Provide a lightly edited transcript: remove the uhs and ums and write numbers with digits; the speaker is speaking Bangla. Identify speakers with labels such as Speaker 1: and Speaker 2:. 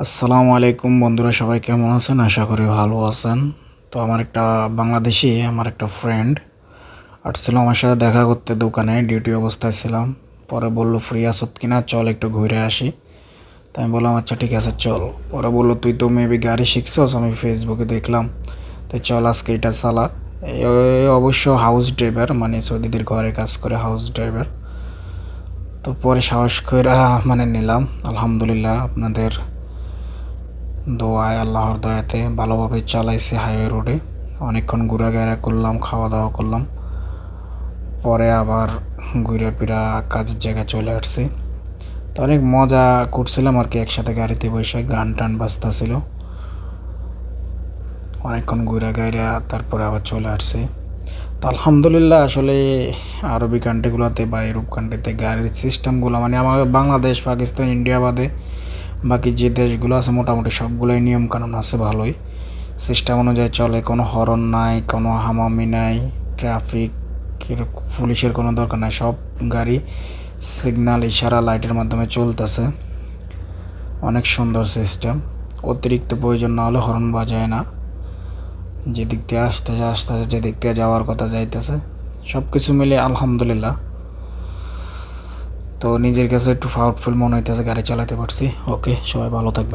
Speaker 1: আসসালামু আলাইকুম বন্ধুরা, সবাই কেমন আছেন? আশা করি ভালো আছেন। তো আমার একটা ফ্রেন্ড আসছিল আমার সাথে দেখা করতে। দোকানে ডিউটি অবস্থায় ছিলাম। পরে বলল ফ্রি আছো কিনা, চল একটু ঘুরে আসি। তো আমি বললাম আচ্ছা ঠিক আছে চল। পরে বললো তুই তো মেবি গাড়ি শিখছস, আমি ফেসবুকে দেখলাম, তো চল আজকে এটা চালা। অবশ্য হাউস ড্রাইভার, মানে সৌদিদের ঘরে কাজ করে, হাউস ড্রাইভার। তো পরে সাহস করে নিলাম। আলহামদুলিল্লাহ আপনাদের দোয়ায়, আল্লাহর দয়াতে ভালোভাবে চালাইছে হাইওয়ে রোডে। অনেকক্ষণ ঘোরাঘেরা করলাম, খাওয়া দাওয়া করলাম। পরে আবার ঘুরে ফিরা কাজের জায়গায় চলে আসছি। তো অনেক মজা করছিলাম আর কি, একসাথে গাড়িতে বসে গান টান বাজতেছিল। অনেকক্ষণ ঘোরাঘেরা তারপরে আবার চলে আসছি। তো আলহামদুলিল্লাহ আসলে আরবি কান্ট্রিগুলোতে বা ইউরোপ কান্ট্রিতে গাড়ির সিস্টেমগুলো, মানে আমার বাংলাদেশ, পাকিস্তান, ইন্ডিয়া বাদে বাকি যে দেশগুলো আছে মোটামুটি সবগুলোই নিয়মকানুন আছে ভালোই। সিস্টেম অনুযায়ী চলে, কোনো হরন নাই, কোনো হামামি নাই, ট্রাফিক পুলিশের কোনো দরকার নাই। সব গাড়ি সিগন্যাল, ইশারা, লাইটের মাধ্যমে চলতেছে। অনেক সুন্দর সিস্টেম। অতিরিক্ত প্রয়োজন না হলে হরন বাজায় না। যেদিক দিয়ে আসতেছে আসতেছে, যেদিক দিয়ে যাওয়ার কথা যাইতেছে। সব কিছু মিলে আলহামদুলিল্লাহ। তো নিজের কাছে একটু প্রাউডফুল মনে হইতেছে গাড়ি চালাতে পারছি। ওকে, সবাই ভালো থাকবে।